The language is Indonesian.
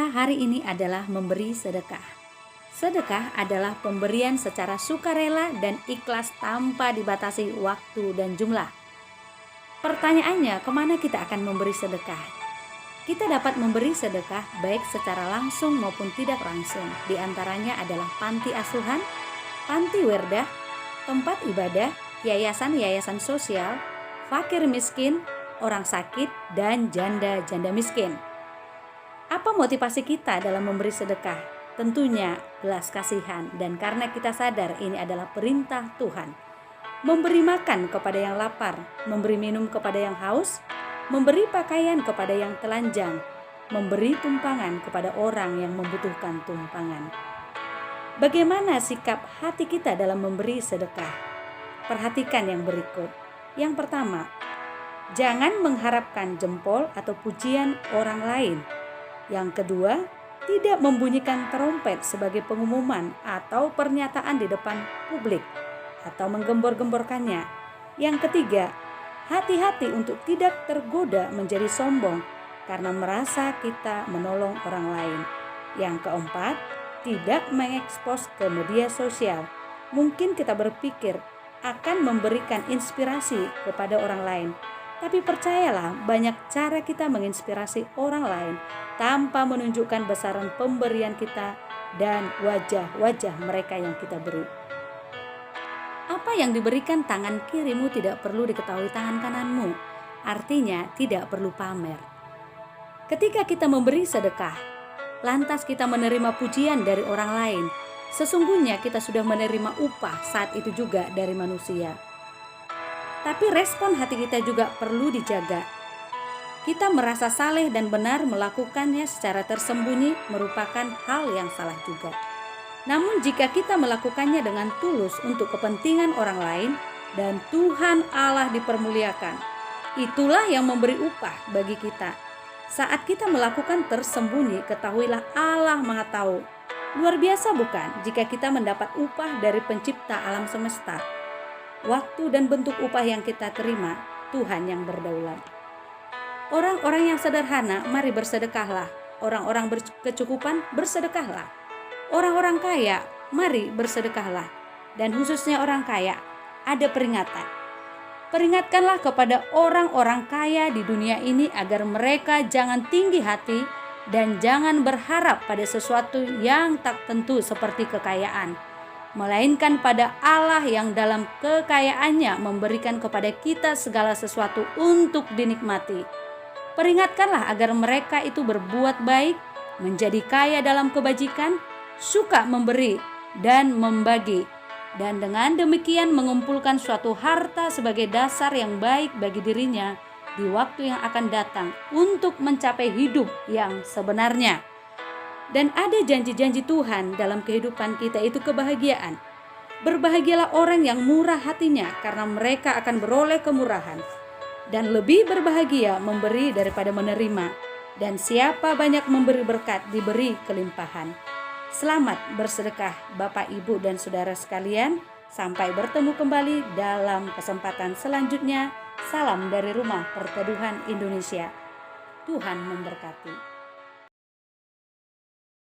kita hari ini adalah memberi sedekah. Sedekah adalah pemberian secara sukarela dan ikhlas tanpa dibatasi waktu dan jumlah. Pertanyaannya, kemana kita akan memberi sedekah? Kita dapat memberi sedekah baik secara langsung maupun tidak langsung. Di antaranya adalah panti asuhan, panti werdah, tempat ibadah, yayasan-yayasan sosial, fakir miskin, orang sakit, dan janda-janda miskin. Apa motivasi kita dalam memberi sedekah? Tentunya belas kasihan, dan karena kita sadar ini adalah perintah Tuhan. Memberi makan kepada yang lapar, memberi minum kepada yang haus, memberi pakaian kepada yang telanjang, memberi tumpangan kepada orang yang membutuhkan tumpangan. Bagaimana sikap hati kita dalam memberi sedekah? Perhatikan yang berikut. Yang pertama, jangan mengharapkan jempol atau pujian orang lain. Yang kedua, tidak membunyikan trompet sebagai pengumuman atau pernyataan di depan publik atau menggembor-gemborkannya. Yang ketiga, hati-hati untuk tidak tergoda menjadi sombong karena merasa kita menolong orang lain. Yang keempat, tidak mengekspos ke media sosial. Mungkin kita berpikir akan memberikan inspirasi kepada orang lain, tapi percayalah, banyak cara kita menginspirasi orang lain tanpa menunjukkan besaran pemberian kita dan wajah-wajah mereka yang kita beri. Apa yang diberikan tangan kirimu tidak perlu diketahui tangan kananmu. Artinya tidak perlu pamer. Ketika kita memberi sedekah, lantas kita menerima pujian dari orang lain, sesungguhnya kita sudah menerima upah saat itu juga dari manusia. Tapi respon hati kita juga perlu dijaga. Kita merasa saleh dan benar melakukannya secara tersembunyi merupakan hal yang salah juga. Namun jika kita melakukannya dengan tulus untuk kepentingan orang lain dan Tuhan Allah dipermuliakan, itulah yang memberi upah bagi kita. Saat kita melakukan tersembunyi, ketahuilah Allah Maha Tahu. Luar biasa bukan jika kita mendapat upah dari pencipta alam semesta? Waktu dan bentuk upah yang kita terima, Tuhan yang berdaulat. Orang-orang yang sederhana, mari bersedekahlah. Orang-orang berkecukupan, bersedekahlah. Orang-orang kaya, mari bersedekahlah. Dan khususnya orang kaya, ada peringatan. Peringatkanlah kepada orang-orang kaya di dunia ini agar mereka jangan tinggi hati dan jangan berharap pada sesuatu yang tak tentu seperti kekayaan, melainkan pada Allah yang dalam kekayaannya memberikan kepada kita segala sesuatu untuk dinikmati. Peringatkanlah agar mereka itu berbuat baik, menjadi kaya dalam kebajikan, suka memberi dan membagi, dan dengan demikian mengumpulkan suatu harta sebagai dasar yang baik bagi dirinya di waktu yang akan datang untuk mencapai hidup yang sebenarnya. Dan ada janji-janji Tuhan dalam kehidupan kita, itu kebahagiaan. Berbahagialah orang yang murah hatinya karena mereka akan beroleh kemurahan. Dan lebih berbahagia memberi daripada menerima. Dan siapa banyak memberi berkat diberi kelimpahan. Selamat bersedekah Bapak, Ibu, dan saudara sekalian. Sampai bertemu kembali dalam kesempatan selanjutnya. Salam dari Rumah Perteduhan Indonesia. Tuhan memberkati.